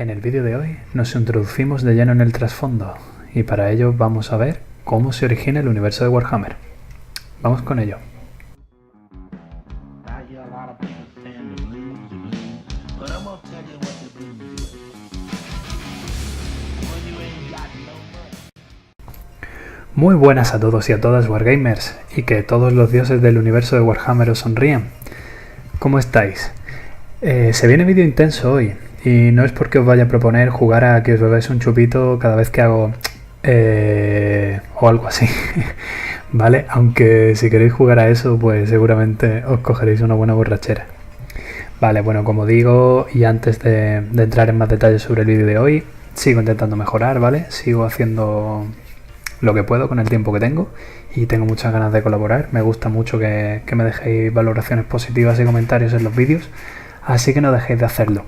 En el vídeo de hoy nos introducimos de lleno en el trasfondo y para ello vamos a ver cómo se origina el universo de Warhammer. Vamos con ello. Muy buenas a todos y a todas Wargamers, y que todos los dioses del universo de Warhammer os sonrían. ¿Cómo estáis? Se viene vídeo intenso hoy, y no es porque os vaya a proponer jugar a que os bebáis un chupito cada vez que hago o algo así, ¿vale? Aunque si queréis jugar a eso, pues seguramente os cogeréis una buena borrachera. Vale, bueno, como digo, y antes de entrar en más detalles sobre el vídeo de hoy, sigo intentando mejorar, ¿vale? Sigo haciendo lo que puedo con el tiempo que tengo y tengo muchas ganas de colaborar. Me gusta mucho que me dejéis valoraciones positivas y comentarios en los vídeos, así que no dejéis de hacerlo.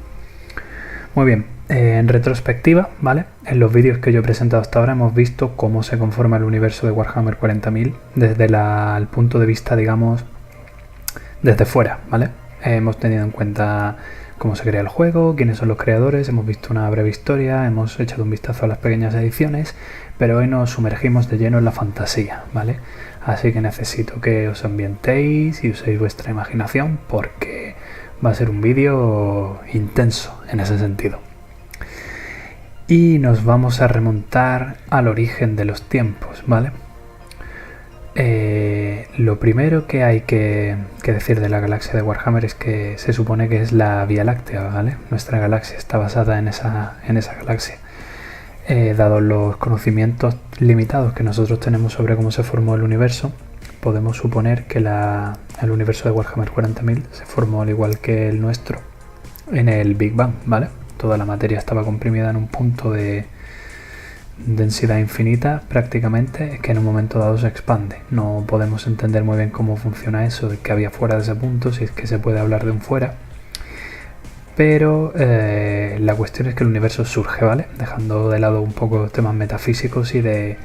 Muy bien, en retrospectiva, ¿vale? En los vídeos que yo he presentado hasta ahora hemos visto cómo se conforma el universo de Warhammer 40.000 desde el punto de vista, digamos, desde fuera, ¿vale? Hemos tenido en cuenta cómo se crea el juego, quiénes son los creadores, hemos visto una breve historia, hemos echado un vistazo a las pequeñas ediciones, pero hoy nos sumergimos de lleno en la fantasía, ¿vale? Así que necesito que os ambientéis y uséis vuestra imaginación porque va a ser un vídeo intenso en ese sentido. Y nos vamos a remontar al origen de los tiempos, ¿vale? Lo primero que hay que decir de la galaxia de Warhammer es que se supone que es la Vía Láctea, ¿vale? Nuestra galaxia está basada en esa galaxia. Dado los conocimientos limitados que nosotros tenemos sobre cómo se formó el universo, podemos suponer que el universo de Warhammer 40.000 se formó al igual que el nuestro en el Big Bang, ¿vale? Toda la materia estaba comprimida en un punto de densidad infinita prácticamente, que en un momento dado se expande. No podemos entender muy bien cómo funciona eso, de que había fuera de ese punto, si es que se puede hablar de un fuera. Pero la cuestión es que el universo surge, ¿vale? Dejando de lado un poco los temas metafísicos y de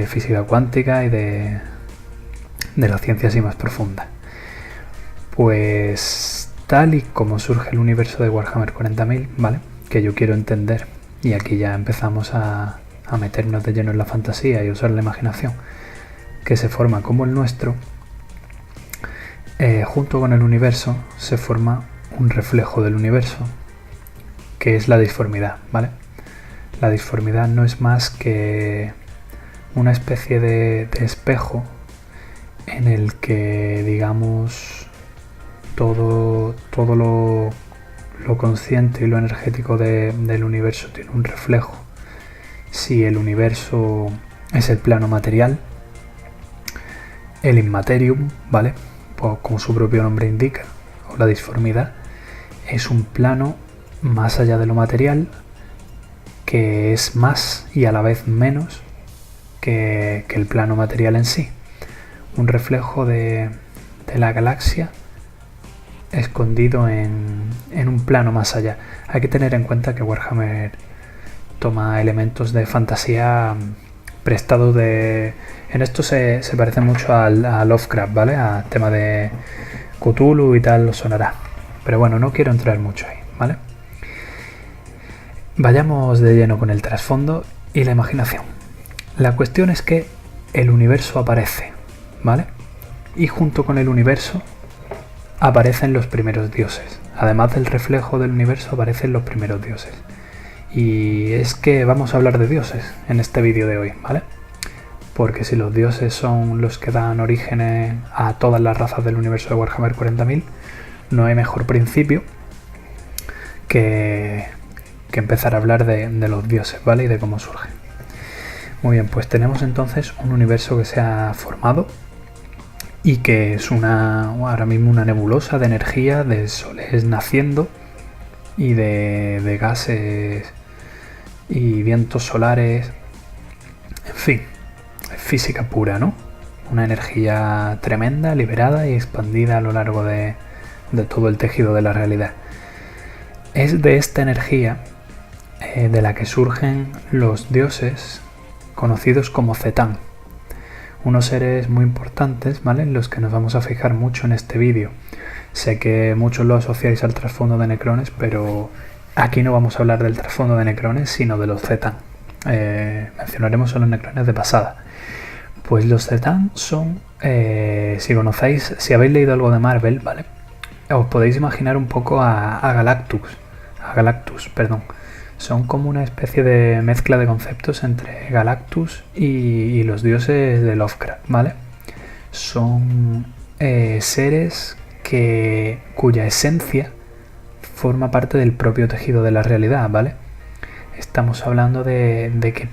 física cuántica y de la ciencia así más profunda. Pues tal y como surge el universo de Warhammer 40.000, ¿vale? Que yo quiero entender, y aquí ya empezamos a meternos de lleno en la fantasía y usar la imaginación, que se forma como el nuestro, junto con el universo se forma un reflejo del universo, que es la disformidad, ¿vale? La disformidad no es más que una especie de espejo en el que, digamos, todo lo consciente y lo energético del universo tiene un reflejo. Si el universo es el plano material, el Immaterium, ¿vale? Pues como su propio nombre indica, o la disformidad, es un plano más allá de lo material, que es más y a la vez menos que el plano material en sí. Un reflejo de la galaxia escondido en un plano más allá. Hay que tener en cuenta que Warhammer toma elementos de fantasía prestados de... En esto se parece mucho a Lovecraft, ¿vale? A tema de Cthulhu y tal, os sonará. Pero bueno, no quiero entrar mucho ahí, ¿vale? Vayamos de lleno con el trasfondo y la imaginación. La cuestión es que el universo aparece, ¿vale? Y junto con el universo aparecen los primeros dioses. Además del reflejo del universo aparecen los primeros dioses. Y es que vamos a hablar de dioses en este vídeo de hoy, ¿vale? Porque si los dioses son los que dan origen a todas las razas del universo de Warhammer 40.000, no hay mejor principio que empezar a hablar de los dioses, ¿vale? Y de cómo surgen. Muy bien, pues tenemos entonces un universo que se ha formado y que es ahora mismo una nebulosa de energía, de soles naciendo y de gases y vientos solares, en fin, física pura, ¿no? Una energía tremenda, liberada y expandida a lo largo de todo el tejido de la realidad. Es de esta energía de la que surgen los dioses conocidos como Cetán, unos seres muy importantes, ¿vale? En los que nos vamos a fijar mucho en este vídeo. Sé que muchos lo asociáis al trasfondo de Necrones, pero aquí no vamos a hablar del trasfondo de necrones, sino de los Zetan. Mencionaremos solo necrones de pasada. Pues los Zetan son, si habéis leído algo de Marvel, ¿vale? Os podéis imaginar un poco a Galactus, perdón. Son como una especie de mezcla de conceptos entre Galactus y los dioses de Lovecraft, ¿vale? Son seres cuya esencia forma parte del propio tejido de la realidad, ¿vale? Estamos hablando de que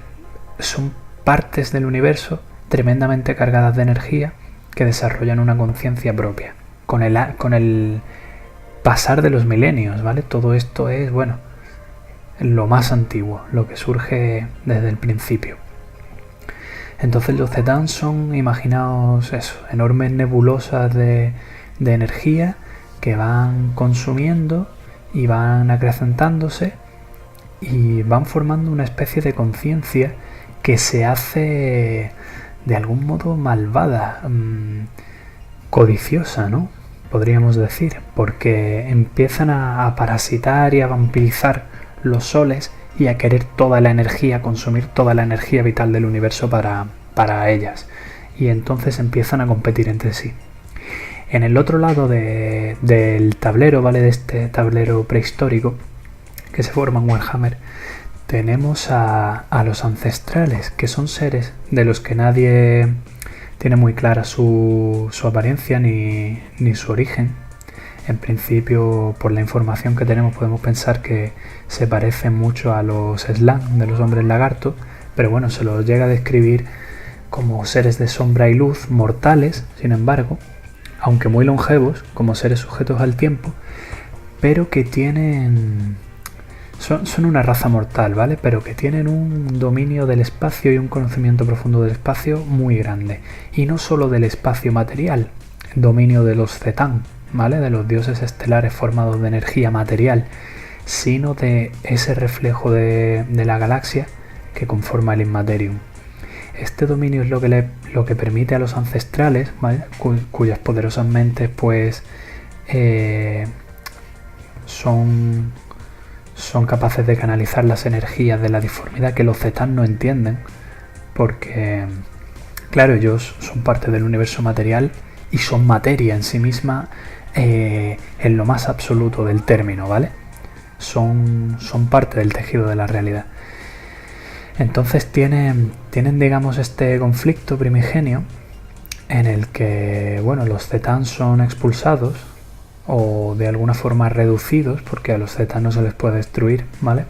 son partes del universo tremendamente cargadas de energía que desarrollan una conciencia propia. Con el pasar de los milenios, ¿vale? Todo esto es, bueno, lo más antiguo, lo que surge desde el principio. Entonces los Zetan son, imaginaos eso, enormes nebulosas de energía que van consumiendo y van acrecentándose y van formando una especie de conciencia que se hace de algún modo malvada, codiciosa, ¿no? Podríamos decir, porque empiezan a parasitar y a vampirizar los soles y a querer toda la energía, consumir toda la energía vital del universo para ellas. Y entonces empiezan a competir entre sí. En el otro lado del tablero, ¿vale? De este tablero prehistórico que se forma en Warhammer, tenemos a los ancestrales, que son seres de los que nadie tiene muy clara su apariencia ni su origen. En principio, por la información que tenemos, podemos pensar que se parecen mucho a los Slann de los hombres lagarto, pero bueno, se los llega a describir como seres de sombra y luz, mortales, sin embargo, aunque muy longevos, como seres sujetos al tiempo, pero que tienen... Son una raza mortal, ¿vale? Pero que tienen un dominio del espacio y un conocimiento profundo del espacio muy grande. Y no solo del espacio material, dominio de los Zetan, ¿vale? De los dioses estelares formados de energía material, sino de ese reflejo de la galaxia que conforma el Immaterium. Este dominio es lo que permite a los ancestrales, ¿vale? Cuyas poderosas mentes pues son capaces de canalizar las energías de la disformidad que los Zetan no entienden, porque claro, ellos son parte del universo material y son materia en sí misma, en lo más absoluto del término, ¿vale? Son parte del tejido de la realidad. Entonces tienen digamos este conflicto primigenio en el que, bueno, los Zetan son expulsados o de alguna forma reducidos, porque a los Zetan no se les puede destruir, ¿vale?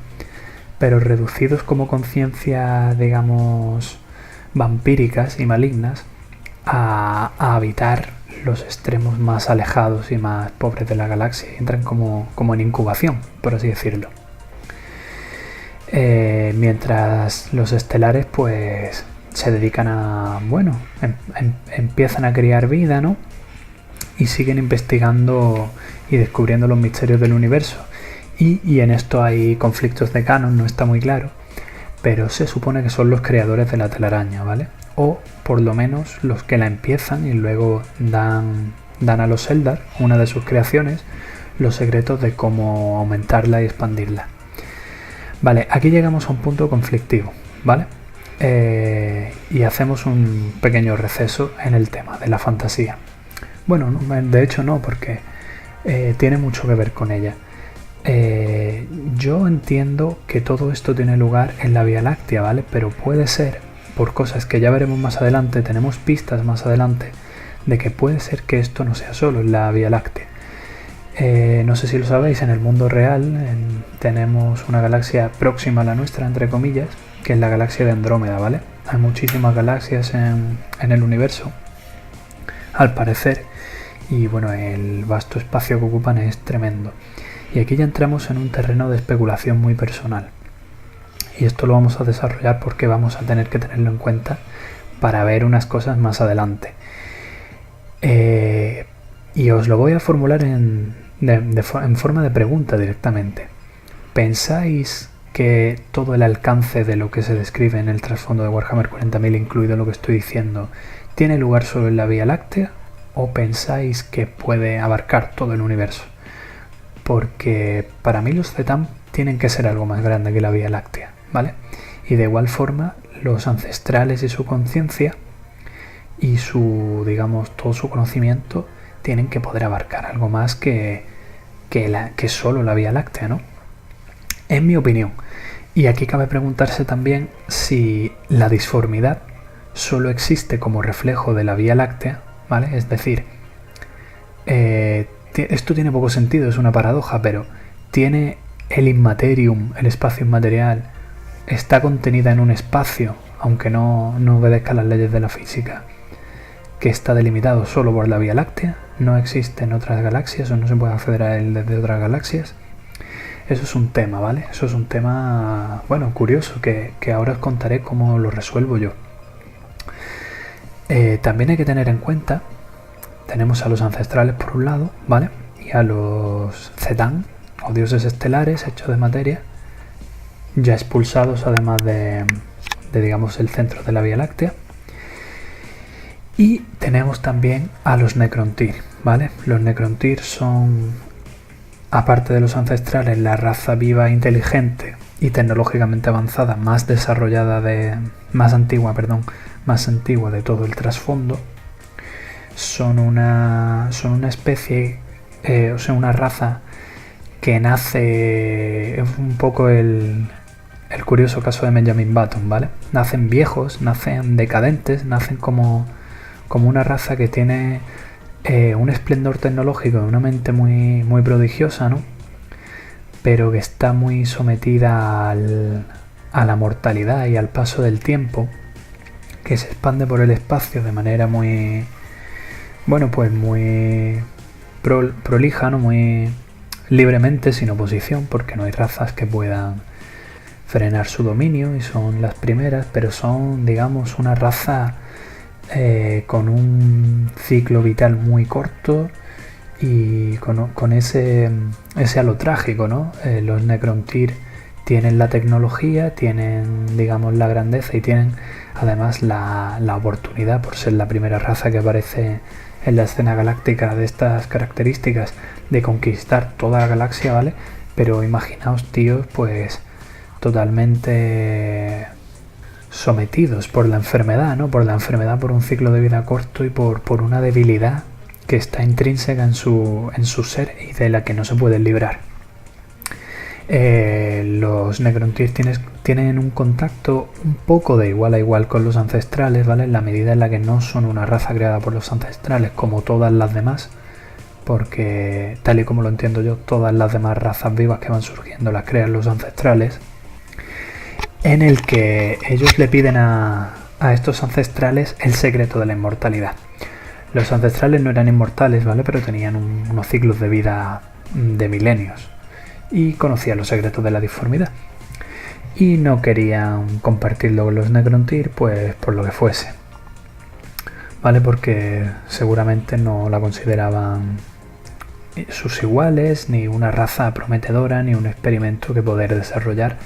Pero reducidos como conciencia, digamos, vampíricas y malignas a habitar los extremos más alejados y más pobres de la galaxia y entran como en incubación, por así decirlo. Mientras los estelares pues se dedican a, bueno, empiezan a crear vida, ¿no? Y siguen investigando y descubriendo los misterios del universo. Y en esto hay conflictos de canon, no está muy claro, pero se supone que son los creadores de la telaraña, ¿vale? O por lo menos los que la empiezan y luego dan a los Eldar, una de sus creaciones, los secretos de cómo aumentarla y expandirla. Vale, aquí llegamos a un punto conflictivo, ¿vale? Y hacemos un pequeño receso en el tema de la fantasía. Bueno, de hecho no, porque tiene mucho que ver con ella. Yo entiendo que todo esto tiene lugar en la Vía Láctea, ¿vale? Pero puede ser, por cosas que ya veremos más adelante, tenemos pistas más adelante, de que puede ser que esto no sea solo en la Vía Láctea. No sé si lo sabéis, en el mundo real tenemos una galaxia próxima a la nuestra, entre comillas, que es la galaxia de Andrómeda, ¿vale? Hay muchísimas galaxias en el universo, al parecer, y bueno, el vasto espacio que ocupan es tremendo. Y aquí ya entramos en un terreno de especulación muy personal. Y esto lo vamos a desarrollar porque vamos a tener que tenerlo en cuenta para ver unas cosas más adelante. Y os lo voy a formular en forma de pregunta directamente. ¿Pensáis que todo el alcance de lo que se describe en el trasfondo de Warhammer 40.000, incluido lo que estoy diciendo, tiene lugar solo en la Vía Láctea? ¿O pensáis que puede abarcar todo el universo? porque para mí los Zetán tienen que ser algo más grande que la Vía Láctea, ¿vale? Y de igual forma los ancestrales y su conciencia y su, digamos, todo su conocimiento tienen que poder abarcar algo más que solo la Vía Láctea, ¿no? En mi opinión. Y aquí cabe preguntarse también si la disformidad solo existe como reflejo de la Vía Láctea, ¿vale? Es decir, esto tiene poco sentido, es una paradoja, pero tiene el inmaterium, el espacio inmaterial, está contenida en un espacio, aunque no obedezca las leyes de la física, que está delimitado solo por la Vía Láctea, no existe en otras galaxias o no se puede acceder a él desde otras galaxias. Eso es un tema, ¿vale? Eso es un tema, bueno, curioso, que ahora os contaré cómo lo resuelvo yo. También hay que tener en cuenta, tenemos a los ancestrales por un lado, ¿vale? Y a los Zetán, o dioses estelares hechos de materia, ya expulsados además de digamos, el centro de la Vía Láctea. Y tenemos también a los Necrontyr, ¿vale? Los Necrontyr son, aparte de los ancestrales, la raza viva, inteligente y tecnológicamente avanzada más desarrollada más antigua de todo el trasfondo. Son una especie, o sea, una raza que nace, es un poco el curioso caso de Benjamin Button, ¿vale? Nacen viejos, nacen decadentes, nacen como una raza que tiene un esplendor tecnológico, una mente muy, muy prodigiosa, ¿no? Pero que está muy sometida a la mortalidad y al paso del tiempo, que se expande por el espacio de manera muy, bueno, pues muy prolija, ¿no? Muy libremente, sin oposición, porque no hay razas que puedan frenar su dominio y son las primeras, pero son, digamos, una raza con un ciclo vital muy corto y con ese halo trágico, ¿no? Los Necrontyr tienen la tecnología, tienen, digamos, la grandeza y tienen además la oportunidad, por ser la primera raza que aparece en la escena galáctica de estas características, de conquistar toda la galaxia, ¿vale? Pero imaginaos, tíos, pues totalmente sometidos por la enfermedad, ¿no? Por la enfermedad, por un ciclo de vida corto y por una debilidad que está intrínseca en su ser y de la que no se pueden librar. Los Necrontyr tienen un contacto un poco de igual a igual con los ancestrales, ¿vale? En la medida en la que no son una raza creada por los ancestrales como todas las demás, porque tal y como lo entiendo yo, todas las demás razas vivas que van surgiendo las crean los ancestrales, en el que ellos le piden a estos ancestrales el secreto de la inmortalidad. Los ancestrales no eran inmortales, ¿vale? Pero tenían unos ciclos de vida de milenios y conocían los secretos de la disformidad. Y no querían compartirlo con los Necrontyr, pues por lo que fuese, ¿vale? Porque seguramente no la consideraban sus iguales, ni una raza prometedora, ni un experimento que poder desarrollar,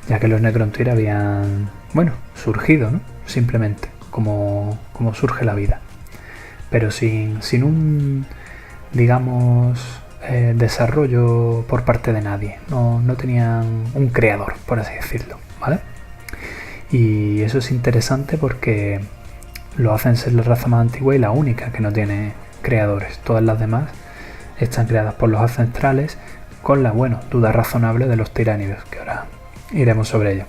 ya que los Necrontyr habían, bueno, surgido, ¿no? Simplemente, como surge la vida. Pero sin un, digamos, desarrollo por parte de nadie. No tenían un creador, por así decirlo, ¿vale? Y eso es interesante porque lo hacen ser la raza más antigua y la única que no tiene creadores. Todas las demás están creadas por los ancestrales, con la, bueno, duda razonable de los tiránidos, que ahora iremos sobre ello.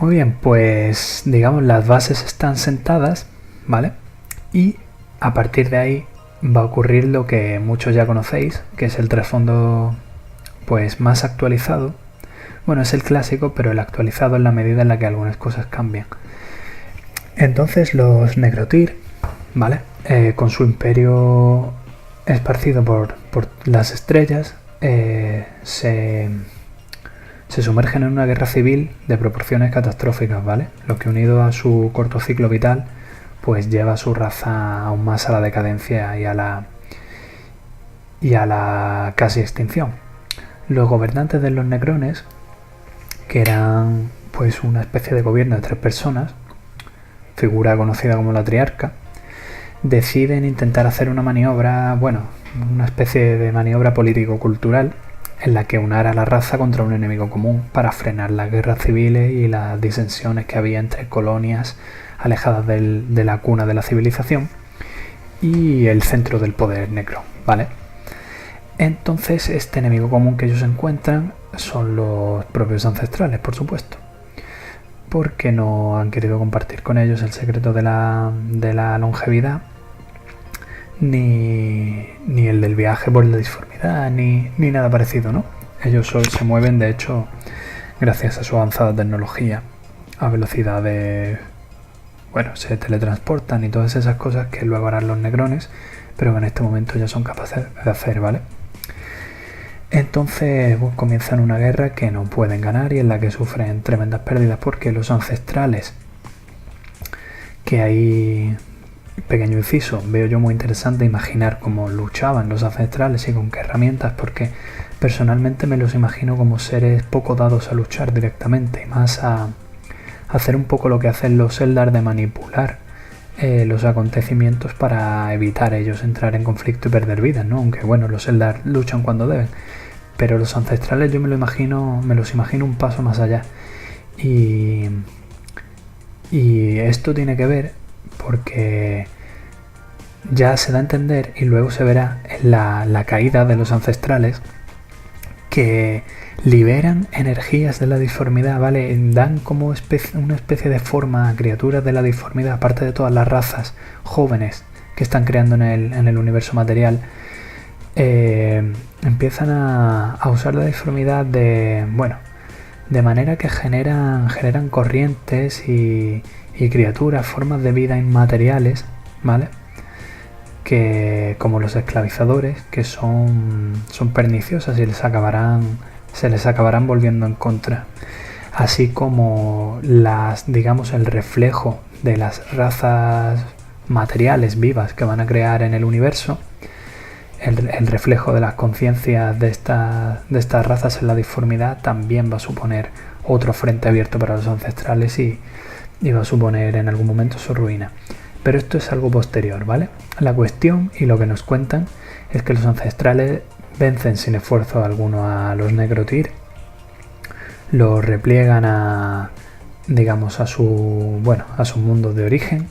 Muy bien, pues digamos las bases están sentadas, ¿vale? Y a partir de ahí va a ocurrir lo que muchos ya conocéis, que es el trasfondo pues más actualizado. Bueno, es el clásico, pero el actualizado en la medida en la que algunas cosas cambian. Entonces los Necrontyr, ¿vale? Con su imperio esparcido por las estrellas, se sumergen en una guerra civil de proporciones catastróficas, ¿vale? Lo que, unido a su corto ciclo vital, pues lleva a su raza aún más a la decadencia y a la casi extinción. Los gobernantes de los Necrones, que eran pues una especie de gobierno de 3 personas, figura conocida como la Triarca, deciden intentar hacer una maniobra, bueno, una especie de maniobra político-cultural en la que unara a la raza contra un enemigo común para frenar las guerras civiles y las disensiones que había entre colonias alejadas de la cuna de la civilización y el centro del poder negro, ¿vale? Entonces este enemigo común que ellos encuentran son los propios ancestrales, por supuesto, porque no han querido compartir con ellos el secreto de la longevidad, ni el del viaje por la disformidad, ni nada parecido, ¿no? Ellos solo se mueven, de hecho, gracias a su avanzada tecnología, a velocidades, bueno, se teletransportan y todas esas cosas que luego harán los negrones, pero que en este momento ya son capaces de hacer, ¿vale? Entonces comienzan una guerra que no pueden ganar y en la que sufren tremendas pérdidas porque los ancestrales, que hay, pequeño inciso, veo yo muy interesante imaginar cómo luchaban los ancestrales y con qué herramientas, porque personalmente me los imagino como seres poco dados a luchar directamente y más a hacer un poco lo que hacen los Eldar de manipular los acontecimientos para evitar ellos entrar en conflicto y perder vidas, ¿no? Aunque bueno, los Eldar luchan cuando deben, pero los ancestrales yo me los imagino un paso más allá. Y esto tiene que ver porque ya se da a entender y luego se verá en la caída de los ancestrales que liberan energías de la disformidad, ¿vale? Dan como una especie de forma a criaturas de la disformidad, aparte de todas las razas jóvenes que están creando en el universo material. Empiezan a usar la disformidad de manera que generan corrientes y criaturas, formas de vida inmateriales, ¿vale? Que como los esclavizadores, que son perniciosas y se les acabarán volviendo en contra, así como el reflejo de las razas materiales vivas que van a crear en el universo, el reflejo de las conciencias de estas razas en la disformidad también va a suponer otro frente abierto para los ancestrales y va a suponer en algún momento su ruina. Pero esto es algo posterior, ¿vale? La cuestión y lo que nos cuentan es que los ancestrales vencen sin esfuerzo alguno a los Negrotyr, los repliegan a su mundo de origen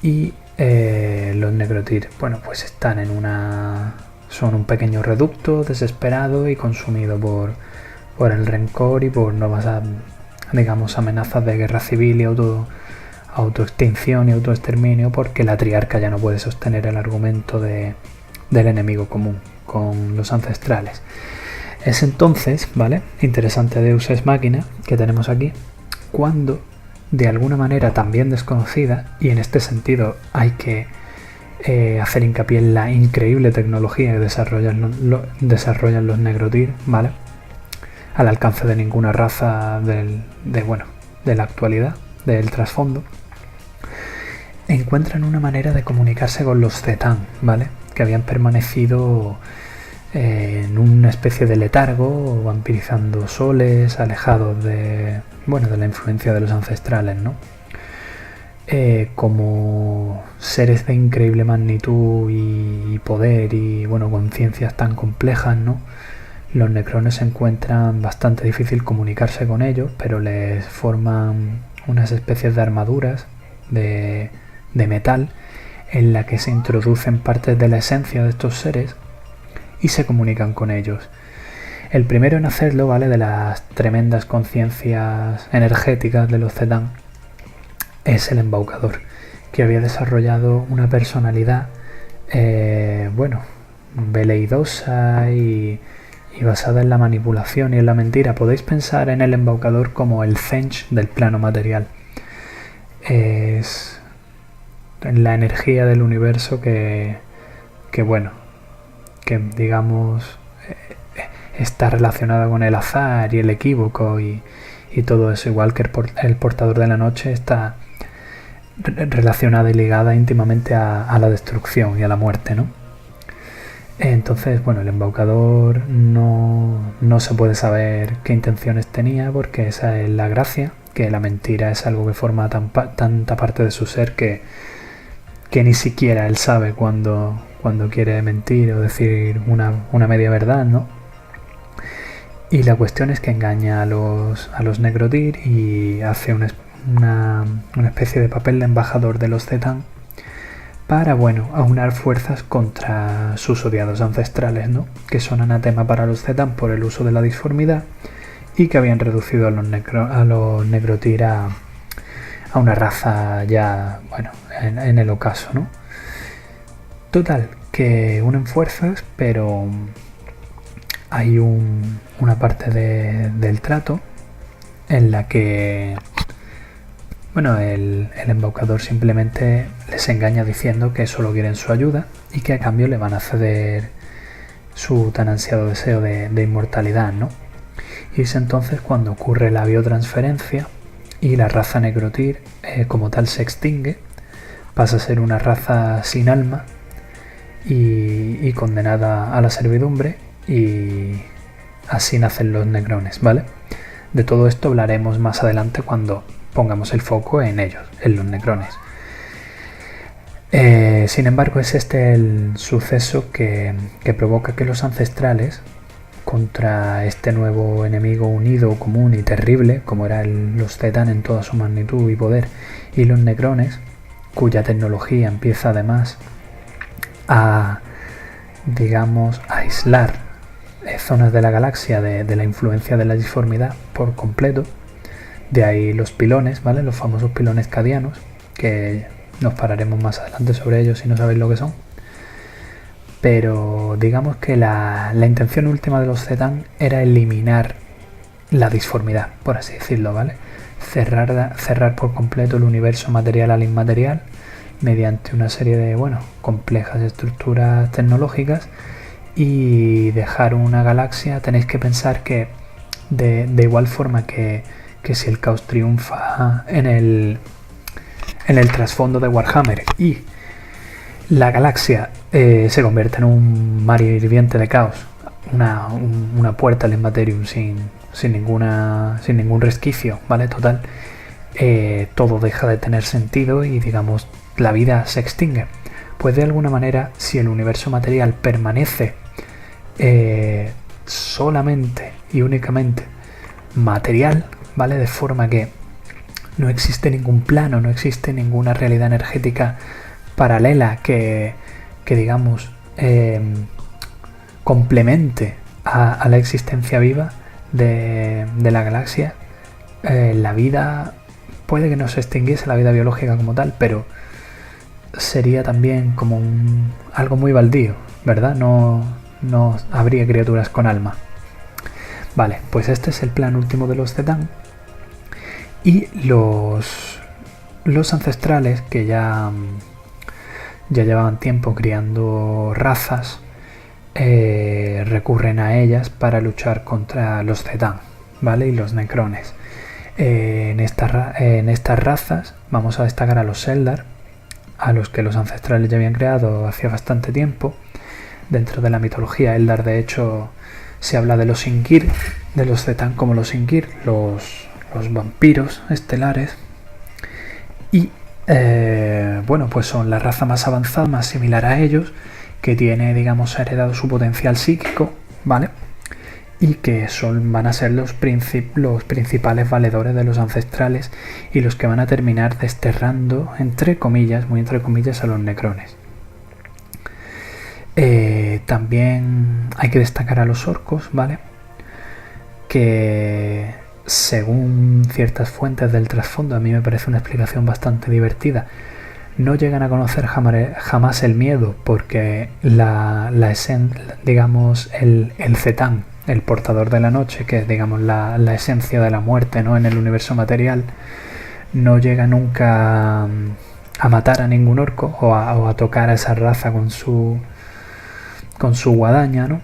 y los Negrotyr, pues están son un pequeño reducto desesperado y consumido por el rencor y por nuevas amenazas de guerra civil y autoextinción y autoexterminio, porque la triarca ya no puede sostener el argumento del enemigo común con los ancestrales. Es entonces, ¿vale? Interesante Deus Ex Machina que tenemos aquí, cuando de alguna manera también desconocida, y en este sentido hay que hacer hincapié en la increíble tecnología que desarrollan los Negrotyr, ¿vale? Al alcance de ninguna raza de la actualidad, del trasfondo, encuentran una manera de comunicarse con los Zetan, ¿vale? Que habían permanecido en una especie de letargo, vampirizando soles, alejados de la influencia de los ancestrales, ¿no? Como seres de increíble magnitud y poder y conciencias tan complejas, ¿no? Los necrones encuentran bastante difícil comunicarse con ellos, pero les forman unas especies de armaduras de metal en la que se introducen partes de la esencia de estos seres y se comunican con ellos. El primero en hacerlo, ¿vale?, de las tremendas conciencias energéticas de los Zetan, es el embaucador, que había desarrollado una personalidad veleidosa y basada en la manipulación y en la mentira. Podéis pensar en el embaucador como el Zench del plano material. Es la energía del universo que digamos está relacionada con el azar y el equívoco y todo eso, igual que el portador de la noche está relacionada y ligada íntimamente a la destrucción y a la muerte, ¿no? Entonces, el embaucador no se puede saber qué intenciones tenía, porque esa es la gracia, que la mentira es algo que forma tanta parte de su ser que que ni siquiera él sabe cuando quiere mentir o decir una media verdad, ¿no? Y la cuestión es que engaña a los Negrodir y hace una especie de papel de embajador de los Zetan para, bueno, aunar fuerzas contra sus odiados ancestrales, ¿no? Que son anatema para los Zetan por el uso de la disformidad y que habían reducido a los Negrodir a una raza ya, bueno, en el ocaso, ¿no? Total, que unen fuerzas, pero hay una parte del trato en la que, bueno, el embaucador simplemente les engaña diciendo que solo quieren su ayuda y que a cambio le van a ceder su tan ansiado deseo de inmortalidad, ¿no? Y es entonces cuando ocurre la biotransferencia y la raza Negrodir como tal se extingue, pasa a ser una raza sin alma y condenada a la servidumbre, y así nacen los Necrones, ¿vale? De todo esto hablaremos más adelante cuando pongamos el foco en ellos, en los Necrones. Sin embargo, es este el suceso que provoca que los ancestrales, contra este nuevo enemigo unido, común y terrible, como eran los Zetan en toda su magnitud y poder, y los Necrones, cuya tecnología empieza además a, digamos, aislar zonas de la galaxia de la influencia de la disformidad por completo. De ahí los pilones, ¿vale? Los famosos pilones cadianos, que nos pararemos más adelante sobre ellos si no sabéis lo que son. Pero digamos que la intención última de los Zetan era eliminar la disformidad, por así decirlo, ¿vale? Cerrar por completo el universo material al inmaterial mediante una serie de, bueno, complejas estructuras tecnológicas, y dejar una galaxia. Tenéis que pensar que de igual forma que si el caos triunfa en el trasfondo de Warhammer y la galaxia se convierte en un mar hirviente de caos, una puerta al Immaterium sin ningún resquicio, ¿vale? Total, todo deja de tener sentido y, digamos, la vida se extingue. Pues de alguna manera, si el universo material permanece solamente y únicamente material, ¿vale? De forma que no existe ningún plano, no existe ninguna realidad energética paralela que digamos, complemente a la existencia viva de la galaxia. La vida puede que no se extinguiese, la vida biológica como tal, pero sería también como algo muy baldío, ¿verdad? No habría criaturas con alma. Vale, pues este es el plan último de los Zetan. Y los ancestrales, que ya llevaban tiempo criando razas, recurren a ellas para luchar contra los Zetan, ¿vale? Y los Necrones. En estas razas vamos a destacar a los Eldar, a los que los ancestrales ya habían creado hacía bastante tiempo. Dentro de la mitología Eldar, de hecho, se habla de los Ingir, de los Zetan como los Ingir, los vampiros estelares. Y bueno, pues son la raza más avanzada, más similar a ellos, que tiene, digamos, heredado su potencial psíquico, ¿vale? Y que van a ser los principales valedores de los ancestrales y los que van a terminar desterrando, entre comillas, muy entre comillas, a los Necrones. También hay que destacar a los orcos, ¿vale? Que según ciertas fuentes del trasfondo, a mí me parece una explicación bastante divertida, no llegan a conocer jamás el miedo, porque digamos, el Zetan, el portador de la noche, que es, digamos, la esencia de la muerte, ¿no?, en el universo material, no llega nunca a matar a ningún orco o a tocar a esa raza con su guadaña, ¿no?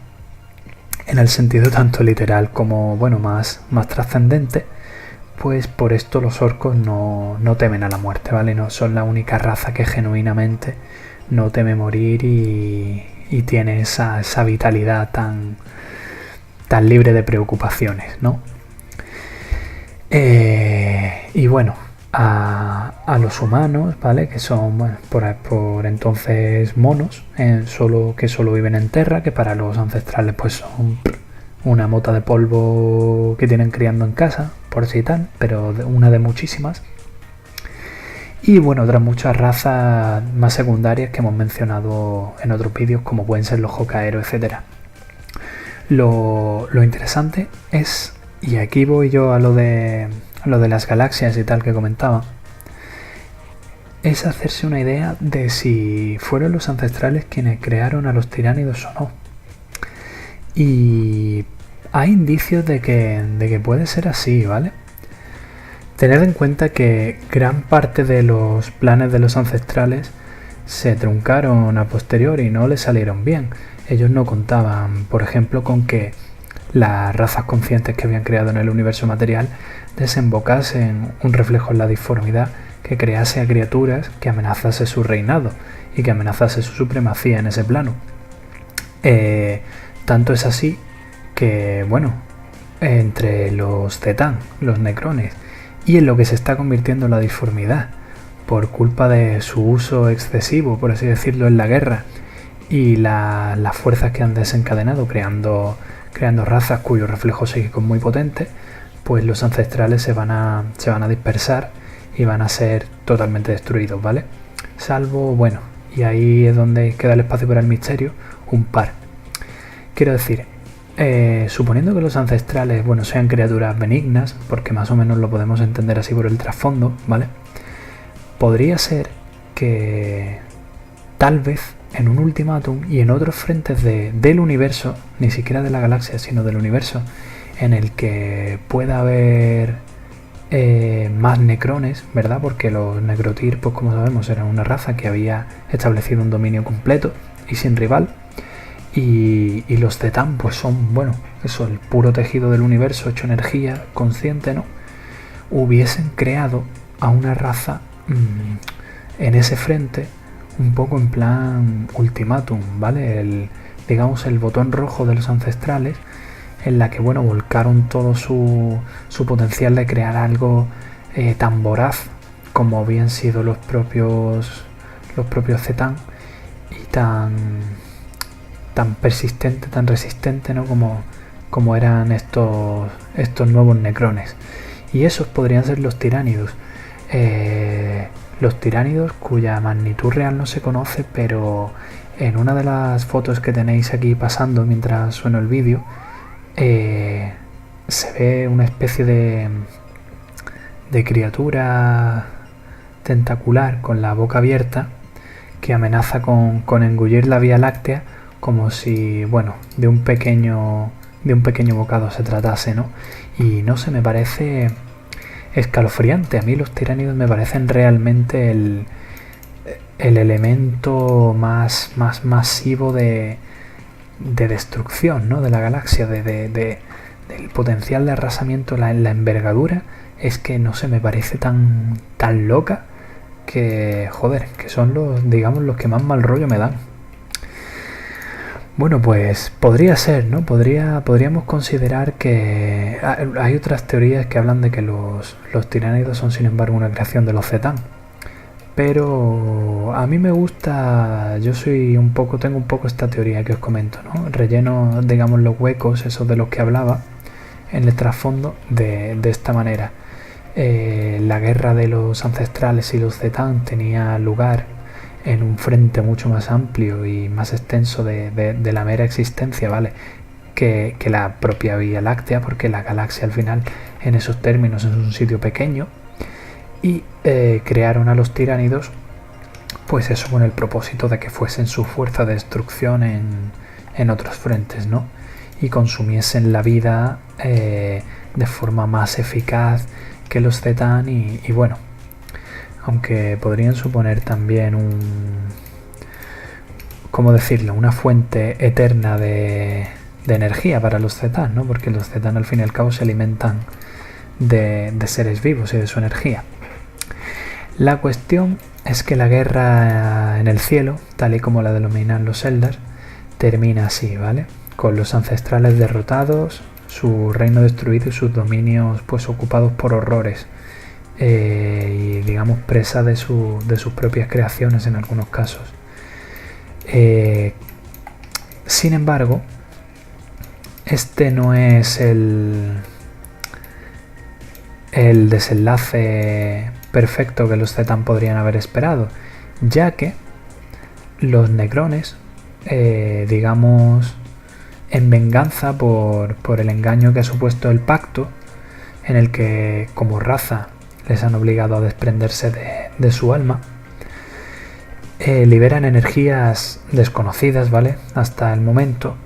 En el sentido tanto literal como, bueno, más trascendente. Pues por esto los orcos no temen a la muerte, ¿vale? No son la única raza que genuinamente no teme morir y tiene esa vitalidad tan libre de preocupaciones, ¿no? Y bueno, a los humanos, ¿vale? Que son, bueno, por entonces monos, que solo viven en Terra, que para los ancestrales pues son una mota de polvo que tienen criando en casa, por si tal, pero una de muchísimas. Y bueno, otras muchas razas más secundarias que hemos mencionado en otros vídeos, como pueden ser los jocaeros, etc. Lo interesante es, y aquí voy yo a lo de las galaxias y tal que comentaba, es hacerse una idea de si fueron los ancestrales quienes crearon a los tiránidos o no. Y hay indicios de que puede ser así, ¿vale? Tened en cuenta que gran parte de los planes de los ancestrales se truncaron a posteriori y no les salieron bien. Ellos no contaban, por ejemplo, con que las razas conscientes que habían creado en el universo material desembocasen un reflejo en la disformidad que crease a criaturas que amenazase su reinado y que amenazase su supremacía en ese plano. Tanto es así que, bueno, entre los Zetán, los necrones, y en lo que se está convirtiendo la disformidad, por culpa de su uso excesivo, por así decirlo, en la guerra, y las fuerzas que han desencadenado creando razas cuyo reflejo psíquico es muy potente, pues los ancestrales se van a dispersar y van a ser totalmente destruidos, ¿vale? Salvo, bueno, y ahí es donde queda el espacio para el misterio, un par. Quiero decir, suponiendo que los ancestrales, bueno, sean criaturas benignas, porque más o menos lo podemos entender así por el trasfondo, ¿vale? Podría ser que tal vez en un ultimátum y en otros frentes del universo, ni siquiera de la galaxia, sino del universo, en el que pueda haber más necrones, ¿verdad? Porque los necrotir, pues como sabemos, eran una raza que había establecido un dominio completo y sin rival. Y los Zetán, pues son, bueno, eso, el puro tejido del universo hecho energía consciente, ¿no? Hubiesen creado a una raza en ese frente, un poco en plan ultimátum, ¿vale? Digamos el botón rojo de los ancestrales, en la que, bueno, volcaron todo su potencial de crear algo tan voraz como habían sido los propios Zetán, y tan persistente, tan resistente, ¿no? Como eran estos nuevos necrones. Y esos podrían ser los tiránidos. Los tiránidos cuya magnitud real no se conoce, pero en una de las fotos que tenéis aquí pasando mientras suena el vídeo, se ve una especie de criatura tentacular con la boca abierta que amenaza con engullir la Vía Láctea, como si, bueno, de un pequeño bocado se tratase, ¿no? Y no sé, me parece escalofriante. A mí los tiránidos me parecen realmente el elemento más masivo de destrucción, ¿no? De la galaxia, del potencial de arrasamiento, la envergadura. Es que, no sé, me parece tan loca que, joder, que son los que más mal rollo me dan. Bueno, pues podría ser, ¿no? Podríamos considerar que hay otras teorías que hablan de que los tiránidos son, sin embargo, una creación de los Zetán. Pero a mí me gusta, tengo un poco esta teoría que os comento, ¿no? Relleno, digamos, los huecos, esos de los que hablaba, en el trasfondo de esta manera. La guerra de los ancestrales y los Zetán tenía lugar en un frente mucho más amplio y más extenso de la mera existencia, ¿vale? Que la propia Vía Láctea, porque la galaxia al final en esos términos es un sitio pequeño, y crearon a los tiránidos, pues eso, con el propósito de que fuesen su fuerza de destrucción en otros frentes, ¿no? Y consumiesen la vida de forma más eficaz que los Zetán y bueno, aunque podrían suponer también ¿cómo decirlo? Una fuente eterna de energía para los Zetán, ¿no? Porque los Zetán al fin y al cabo se alimentan de seres vivos y de su energía. La cuestión es que la guerra en el cielo, tal y como la denominan los Eldar, termina así, ¿vale? Con los ancestrales derrotados, su reino destruido y sus dominios pues ocupados por horrores. y digamos presa de sus propias creaciones en algunos casos. Sin embargo, este no es el desenlace perfecto que los Zetan podrían haber esperado, ya que los Necrones, digamos, en venganza por el engaño que ha supuesto el pacto, en el que como raza les han obligado a desprenderse de su alma, liberan energías desconocidas, ¿vale? Hasta el momento,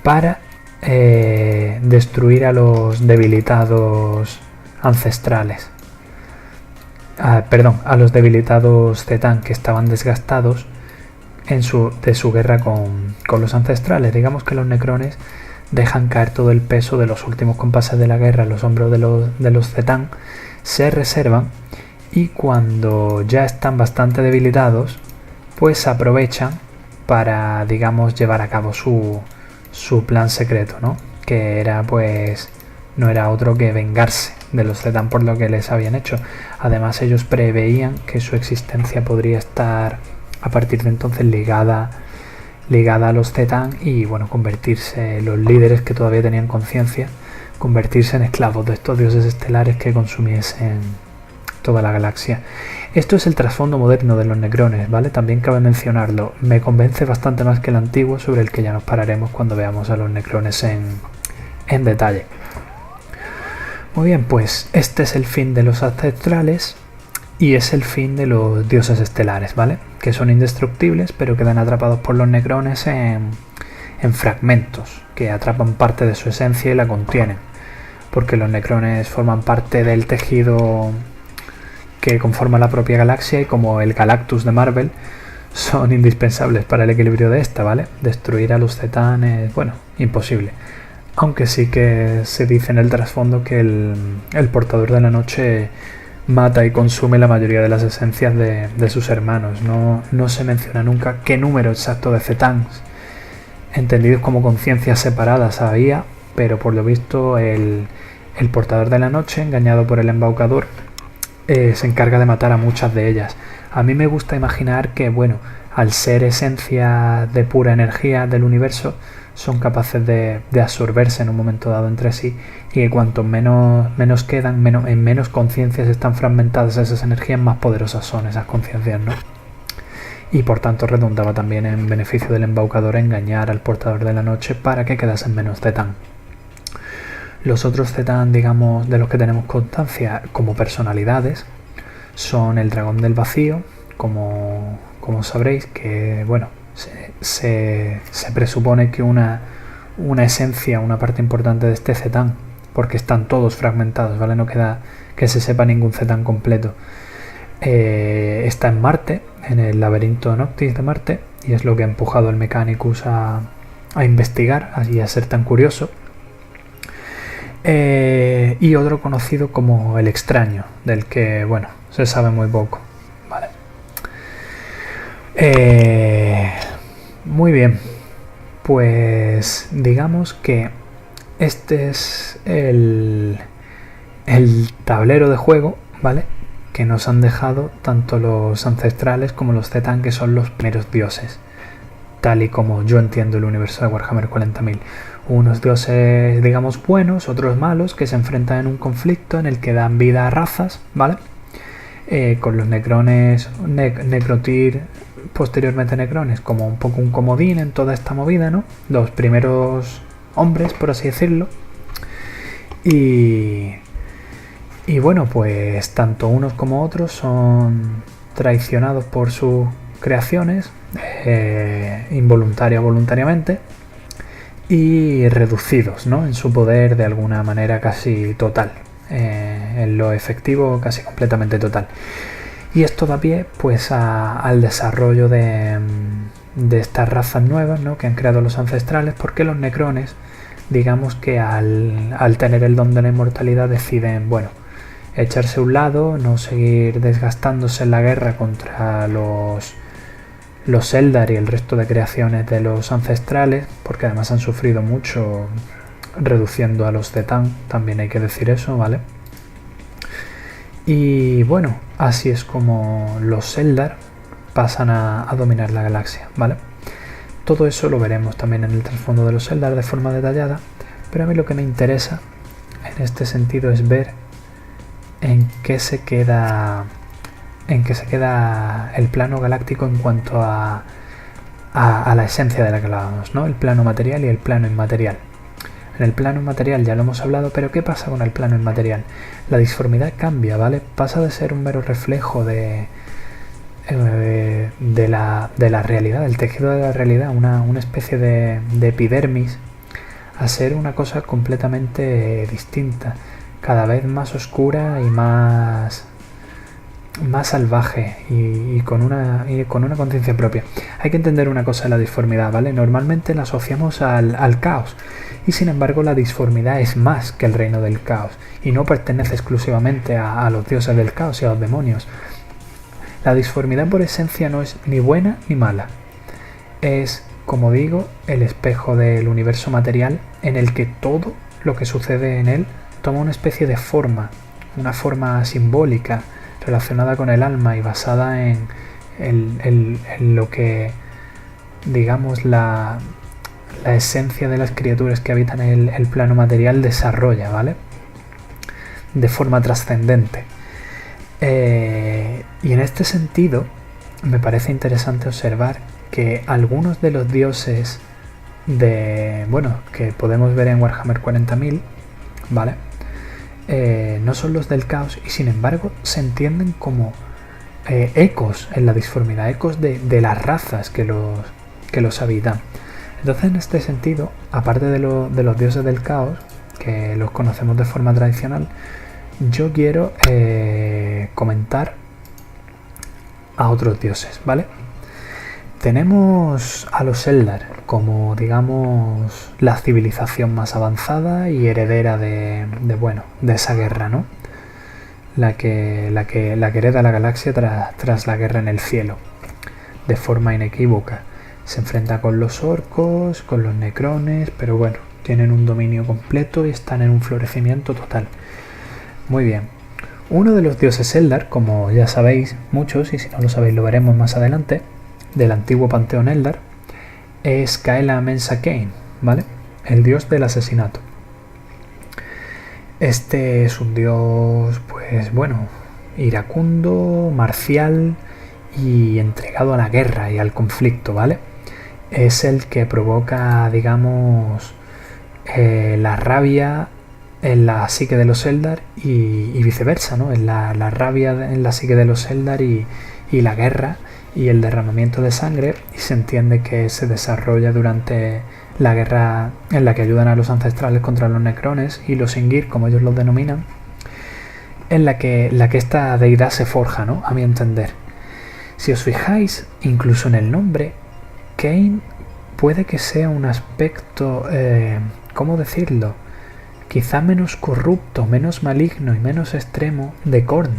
para destruir a los debilitados ancestrales. A los debilitados Zetan que estaban desgastados de su guerra con los ancestrales. Digamos que los Necrones dejan caer todo el peso de los últimos compases de la guerra en los hombros de los Zetan, se reservan y cuando ya están bastante debilitados, pues aprovechan para, digamos, llevar a cabo su plan secreto, ¿no? Que era, pues, no era otro que vengarse de los Zetan por lo que les habían hecho. Además, ellos preveían que su existencia podría estar a partir de entonces ligada a los Zetan y, bueno, convertirse, los líderes que todavía tenían conciencia, convertirse en esclavos de estos dioses estelares que consumiesen toda la galaxia. Esto es el trasfondo moderno de los Necrones, ¿vale? También cabe mencionarlo. Me convence bastante más que el antiguo, sobre el que ya nos pararemos cuando veamos a los Necrones en detalle. Muy bien, pues este es el fin de los ancestrales y es el fin de los dioses estelares, ¿vale? Que son indestructibles, pero quedan atrapados por los Necrones en fragmentos, que atrapan parte de su esencia y la contienen. Porque los Necrones forman parte del tejido que conforma la propia galaxia y como el Galactus de Marvel son indispensables para el equilibrio de esta, ¿vale? Destruir a los Zetan es, bueno, imposible. Aunque sí que se dice en el trasfondo que el portador de la noche mata y consume la mayoría de las esencias de sus hermanos. No se menciona nunca qué número exacto de Zetans, entendidos como conciencias separadas, había, pero por lo visto el portador de la noche, engañado por el embaucador, se encarga de matar a muchas de ellas. A mí me gusta imaginar que, bueno, al ser esencia de pura energía del universo, son capaces de absorberse en un momento dado entre sí y que cuanto menos quedan, en menos conciencias están fragmentadas esas energías, más poderosas son esas conciencias, ¿no? Y por tanto redundaba también en beneficio del embaucador engañar al portador de la noche para que quedasen menos Zetan. Los otros Zetan, digamos, de los que tenemos constancia como personalidades, son el dragón del vacío, como sabréis, que, bueno, se presupone que una esencia, una parte importante de este Zetan, porque están todos fragmentados, ¿vale? No queda que se sepa ningún Zetan completo. Está en Marte, en el laberinto Noctis de Marte, y es lo que ha empujado al Mechanicus a investigar y a ser tan curioso. Y otro conocido como el extraño, del que, bueno, se sabe muy poco, ¿vale? Muy bien, pues digamos que este es el tablero de juego, ¿vale? Que nos han dejado tanto los ancestrales como los Zetan, que son los primeros dioses, tal y como yo entiendo el universo de Warhammer 40.000. Unos dioses, digamos, buenos, otros malos, que se enfrentan en un conflicto en el que dan vida a razas, ¿vale? Con los Necrones, Necrotyr, posteriormente Necrones, como un poco un comodín en toda esta movida, ¿no? Los primeros hombres, por así decirlo. Y bueno, pues tanto unos como otros son traicionados por sus creaciones, involuntaria o voluntariamente, y reducidos, ¿no? En su poder de alguna manera casi total, en lo efectivo casi completamente total. Y esto da pie pues al desarrollo de estas razas nuevas, ¿no? Que han creado los ancestrales, porque los Necrones, digamos que al tener el don de la inmortalidad, deciden, bueno, echarse a un lado, no seguir desgastándose en la guerra contra los Eldar y el resto de creaciones de los ancestrales, porque además han sufrido mucho reduciendo a los Zetan, también hay que decir eso, ¿vale? Y bueno, así es como los Eldar pasan a dominar la galaxia, ¿vale? Todo eso lo veremos también en el trasfondo de los Eldar de forma detallada, pero a mí lo que me interesa en este sentido es ver en qué se queda el plano galáctico en cuanto a la esencia de la que hablábamos, ¿no? El plano material y el plano inmaterial. En el plano inmaterial ya lo hemos hablado, pero ¿qué pasa con el plano inmaterial? La disformidad cambia, ¿vale? Pasa de ser un mero reflejo de la realidad, del tejido de la realidad, una especie de epidermis, a ser una cosa completamente distinta, cada vez más oscura y más salvaje y con una conciencia propia. Hay que entender una cosa de la disformidad, ¿vale? Normalmente la asociamos al caos, y sin embargo la disformidad es más que el reino del caos y no pertenece exclusivamente a los dioses del caos y a los demonios. La disformidad por esencia no es ni buena ni mala. Es, como digo, el espejo del universo material en el que todo lo que sucede en él toma una especie de forma, una forma simbólica relacionada con el alma y basada en lo que, digamos, la esencia de las criaturas que habitan el plano material desarrolla, ¿vale? De forma trascendente. Y en este sentido me parece interesante observar que algunos de los dioses que podemos ver en Warhammer 40.000, ¿vale? No son los del caos y sin embargo se entienden como ecos en la disformidad, ecos de las razas que los habitan. Entonces, en este sentido, aparte de los dioses del caos, que los conocemos de forma tradicional, yo quiero comentar a otros dioses, ¿vale? Tenemos a los Eldar como, digamos, la civilización más avanzada y heredera de esa guerra, ¿no? La que hereda la galaxia tras la guerra en el cielo, de forma inequívoca. Se enfrenta con los orcos, con los necrones, pero bueno, tienen un dominio completo y están en un florecimiento total. Muy bien. Uno de los dioses Eldar, como ya sabéis muchos, y si no lo sabéis lo veremos más adelante, del antiguo panteón Eldar, es Caela Mensa Cain, ¿vale? El dios del asesinato. Este es un dios, pues bueno, iracundo, marcial y entregado a la guerra y al conflicto, ¿vale? Es el que provoca, digamos, la rabia en la psique de los Eldar y viceversa, ¿no? En la rabia en la psique de los Eldar y la guerra y el derramamiento de sangre, y se entiende que se desarrolla durante la guerra en la que ayudan a los ancestrales contra los necrones y los Ingir, como ellos los denominan, en la que esta deidad se forja, ¿no? A mi entender. Si os fijáis, incluso en el nombre, Cain puede que sea un aspecto, ¿cómo decirlo? Quizá menos corrupto, menos maligno y menos extremo de Khorne,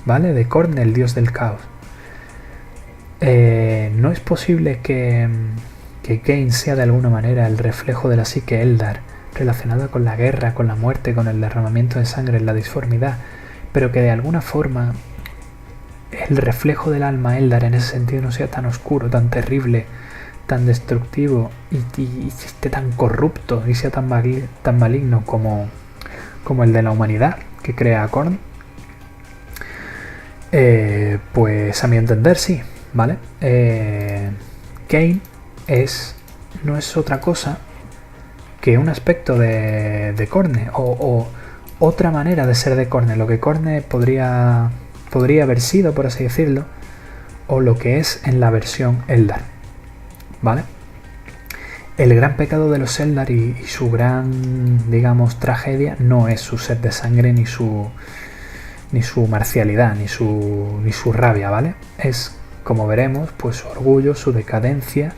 ¿vale? De Khorne, el dios del caos. No es posible que Cain sea de alguna manera el reflejo de la psique Eldar, relacionada con la guerra, con la muerte, con el derramamiento de sangre, en la disformidad, pero que de alguna forma el reflejo del alma Eldar en ese sentido no sea tan oscuro, tan terrible, tan destructivo y esté tan corrupto y sea tan maligno como el de la humanidad que crea Khorne. Pues a mi entender sí, ¿vale? Cain no es otra cosa que un aspecto de Khorne o otra manera de ser de Khorne, lo que Khorne podría haber sido, por así decirlo, o lo que es en la versión Eldar, ¿vale? El gran pecado de los Eldar y su gran, digamos, tragedia no es su sed de sangre ni su marcialidad, ni su rabia, ¿vale? Es, como veremos, pues su orgullo, su decadencia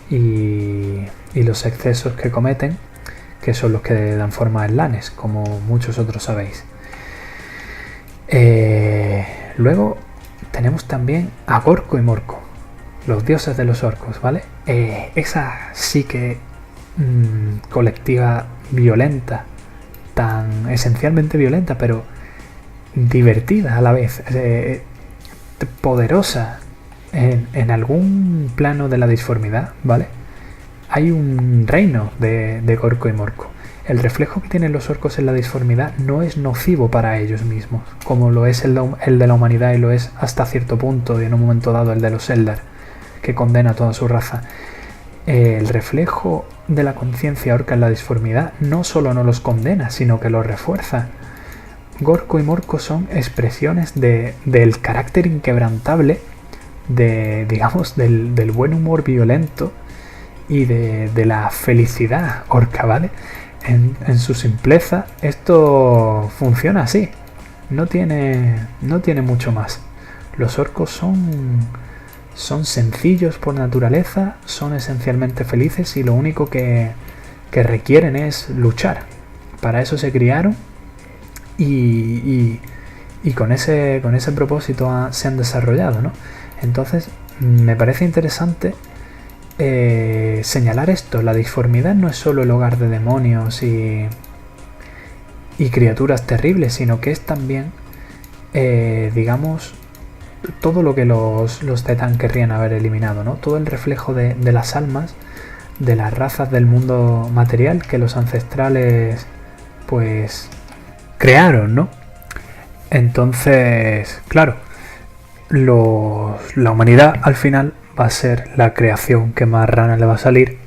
y los excesos que cometen, que son los que dan forma a Slanes, como muchos otros sabéis. Luego tenemos también a Gorko y Morko, los dioses de los orcos, ¿vale? Esa psique colectiva violenta, tan esencialmente violenta, pero divertida a la vez, poderosa. En algún plano de la disformidad, ¿vale? Hay un reino de Gorko y Morko. El reflejo que tienen los orcos en la disformidad no es nocivo para ellos mismos, como lo es el de la humanidad y lo es hasta cierto punto y en un momento dado el de los Eldar, que condena a toda su raza. El reflejo de la conciencia orca en la disformidad no solo no los condena, sino que los refuerza. Gorko y Morko son expresiones del carácter inquebrantable, digamos, del buen humor violento y de la felicidad orca, ¿vale? En su simpleza, esto funciona así. No tiene mucho más. Los orcos son sencillos por naturaleza, son esencialmente felices y lo único que requieren es luchar. Para eso se criaron y con ese propósito se han desarrollado, ¿no? Entonces me parece interesante señalar esto. La disformidad no es solo el hogar de demonios y criaturas terribles, sino que es también, digamos, todo lo que los Titán querrían haber eliminado, ¿no? Todo el reflejo de las almas, de las razas del mundo material que los ancestrales, pues, crearon, ¿no? Entonces, claro, la humanidad al final va a ser la creación que más rana le va a salir,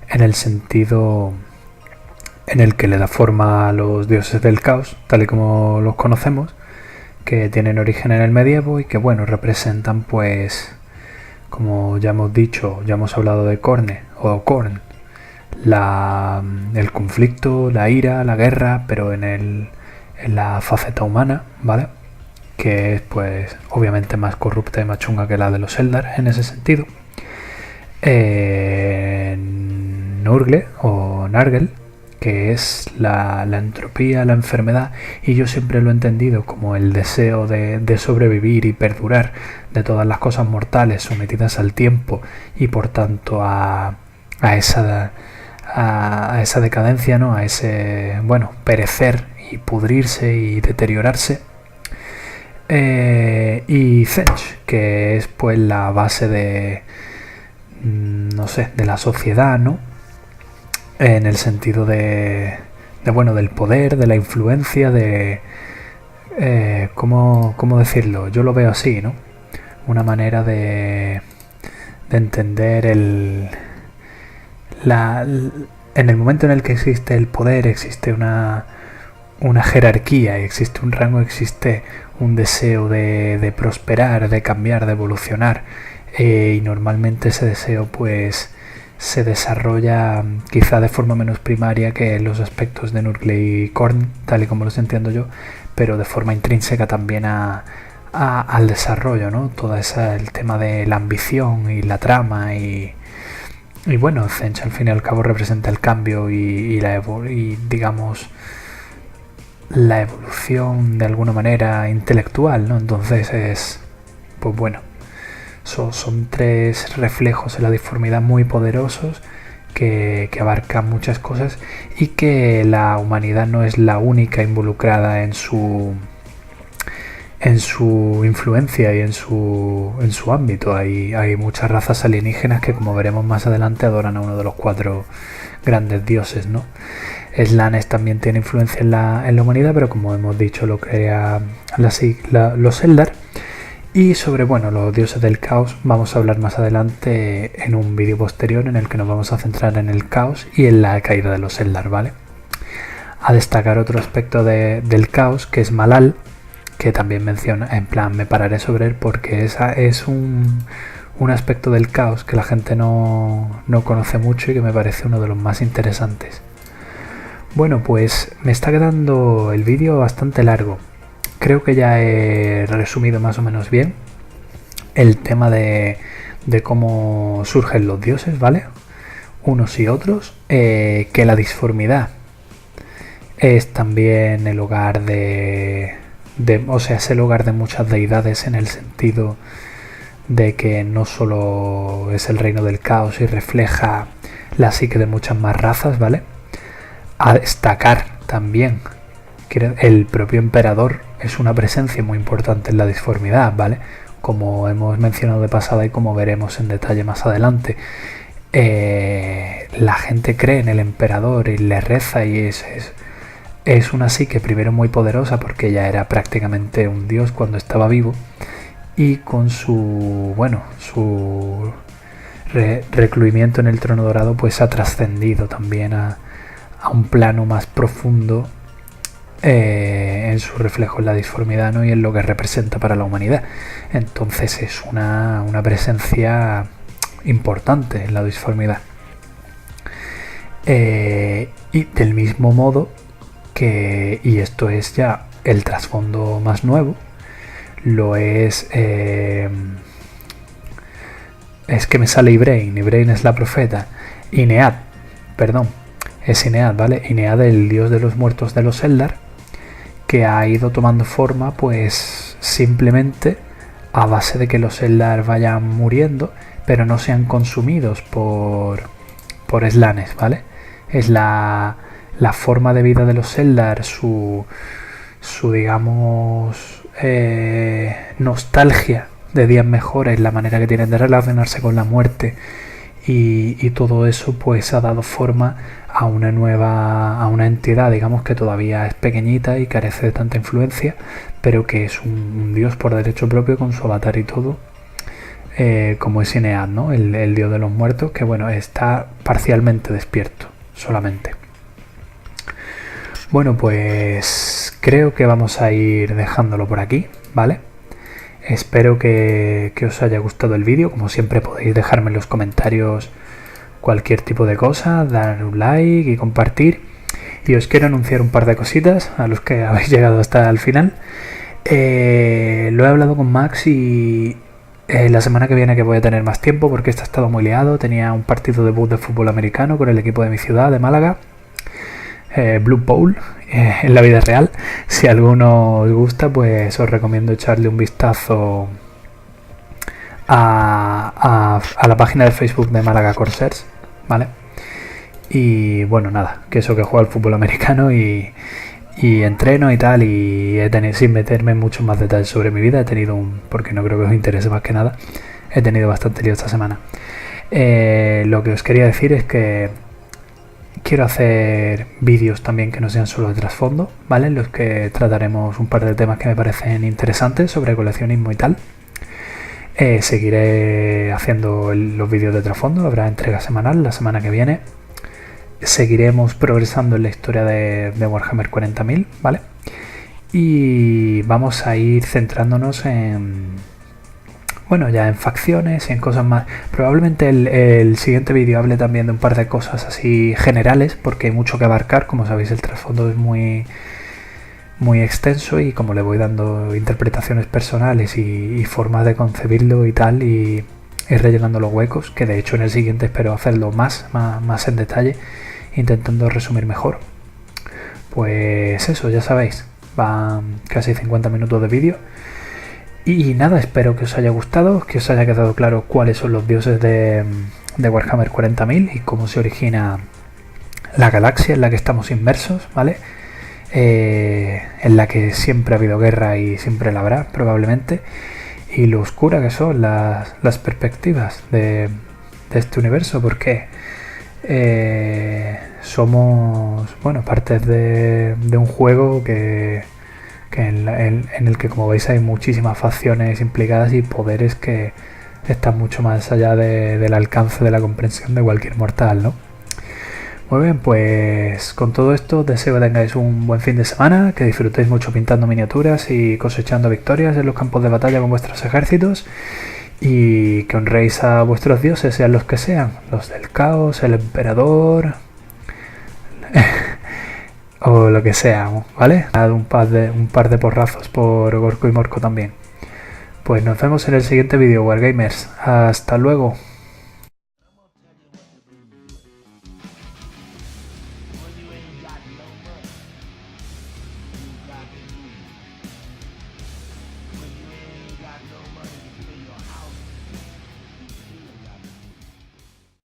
en el sentido en el que le da forma a los dioses del caos, tal y como los conocemos, que tienen origen en el medievo y que, bueno, representan, pues, como ya hemos dicho, ya hemos hablado de Khorne o Khorne, el conflicto, la ira, la guerra, pero en la faceta humana, ¿vale? Que es, pues, obviamente más corrupta y más chunga que la de los Eldar en ese sentido. Nurgle o Nargel, que es la entropía, la enfermedad, y yo siempre lo he entendido como el deseo de sobrevivir y perdurar de todas las cosas mortales sometidas al tiempo y por tanto a esa decadencia, ¿no? A ese, bueno, perecer y pudrirse y deteriorarse. Y Tzeentch, que es, pues, la base de la sociedad, ¿no? En el sentido del poder, de la influencia, ¿cómo decirlo? Yo lo veo así, ¿no? Una manera de entender en el momento en el que existe el poder, existe una jerarquía, existe un rango, existe un deseo de prosperar, de cambiar, de evolucionar, y normalmente ese deseo, pues, se desarrolla quizá de forma menos primaria que los aspectos de Nurgle y Khorne, tal y como los entiendo yo, pero de forma intrínseca también al desarrollo, ¿no? Todo el tema de la ambición y la trama y bueno, Tzeentch al fin y al cabo representa el cambio y digamos la evolución de alguna manera intelectual, ¿no? Entonces es, pues bueno, son tres reflejos en la disformidad muy poderosos que abarcan muchas cosas y que la humanidad no es la única involucrada en su influencia y en su ámbito. Hay muchas razas alienígenas que, como veremos más adelante, adoran a uno de los 4 grandes dioses, ¿no? Slanesh también tiene influencia en la humanidad, pero como hemos dicho, lo crea los Eldar. Y sobre, bueno, los dioses del caos vamos a hablar más adelante en un vídeo posterior en el que nos vamos a centrar en el caos y en la caída de los Eldar, ¿vale? A destacar otro aspecto del caos, que es Malal, que también menciona, en plan, me pararé sobre él porque es un aspecto del caos que la gente no conoce mucho y que me parece uno de los más interesantes. Bueno, pues me está quedando el vídeo bastante largo. Creo que ya he resumido más o menos bien el tema de cómo surgen los dioses, ¿vale? Unos y otros, que la disformidad es también el hogar es el hogar de muchas deidades, en el sentido de que no solo es el reino del caos y refleja la psique de muchas más razas, ¿vale? A destacar también que el propio emperador es una presencia muy importante en la disformidad, ¿vale? Como hemos mencionado de pasada y como veremos en detalle más adelante. La gente cree en el emperador y le reza, y es una psique primero muy poderosa porque ya era prácticamente un dios cuando estaba vivo, y con su recluimiento en el trono dorado pues ha trascendido también a un plano más profundo en su reflejo en la disformidad, ¿no? Y en lo que representa para la humanidad. Entonces es una presencia importante en la disformidad. Y del mismo modo que, y esto es ya el trasfondo más nuevo, lo es que me sale Ibrain es la profeta, Inead, perdón, es Inead, ¿vale? Inead, el dios de los muertos de los Eldar, que ha ido tomando forma pues simplemente a base de que los Eldar vayan muriendo, pero no sean consumidos por Slanes, ¿vale? Es la forma de vida de los Eldar, su digamos nostalgia de días mejores, la manera que tienen de relacionarse con la muerte, y todo eso pues ha dado forma a una entidad, digamos, que todavía es pequeñita y carece de tanta influencia, pero que es un dios por derecho propio, con su avatar y todo, como es Inead, ¿no? El dios de los muertos, que bueno, está parcialmente despierto solamente. Bueno, pues creo que vamos a ir dejándolo por aquí, ¿vale? Espero que os haya gustado el vídeo. Como siempre, podéis dejarme en los comentarios cualquier tipo de cosa, dar un like y compartir. Y os quiero anunciar un par de cositas a los que habéis llegado hasta el final. Lo he hablado con Max, y la semana que viene, que voy a tener más tiempo porque este ha estado muy liado. Tenía un partido debut de fútbol americano con el equipo de mi ciudad, de Málaga, Blue Bowl, en la vida real. Si alguno os gusta, pues os recomiendo echarle un vistazo a la página de Facebook de Málaga Corsairs, ¿vale? Y bueno, nada, que eso, que juego al fútbol americano y entreno y tal, y he tenido, sin meterme en muchos más detalles sobre mi vida, he tenido porque no creo que os interese más que nada, he tenido bastante lío esta semana. Lo que os quería decir es que quiero hacer vídeos también que no sean solo de trasfondo, ¿vale? En los que trataremos un par de temas que me parecen interesantes sobre coleccionismo y tal. Seguiré haciendo los vídeos de trasfondo, habrá entrega semanal la semana que viene. Seguiremos progresando en la historia de Warhammer 40.000, ¿vale? Y vamos a ir centrándonos ya en facciones y en cosas más. Probablemente el siguiente vídeo hable también de un par de cosas así generales, porque hay mucho que abarcar. Como sabéis, el trasfondo es muy extenso, y como le voy dando interpretaciones personales y formas de concebirlo y tal, y ir rellenando los huecos, que de hecho en el siguiente espero hacerlo más en detalle, intentando resumir mejor. Pues eso, ya sabéis, van casi 50 minutos de vídeo. Y nada, espero que os haya gustado, que os haya quedado claro cuáles son los dioses de Warhammer 40.000 y cómo se origina la galaxia en la que estamos inmersos, ¿vale? En la que siempre ha habido guerra y siempre la habrá, probablemente, y lo oscura que son las perspectivas de este universo, porque somos, parte de un juego en el que, como veis, hay muchísimas facciones implicadas y poderes que están mucho más allá del alcance de la comprensión de cualquier mortal, ¿no? Muy bien, pues con todo esto deseo que tengáis un buen fin de semana, que disfrutéis mucho pintando miniaturas y cosechando victorias en los campos de batalla con vuestros ejércitos, y que honréis a vuestros dioses, sean los que sean, los del caos, el emperador o lo que sea, ¿vale? Un par de porrazos por Gorko y Morko también. Pues nos vemos en el siguiente vídeo, Wargamers. Hasta luego.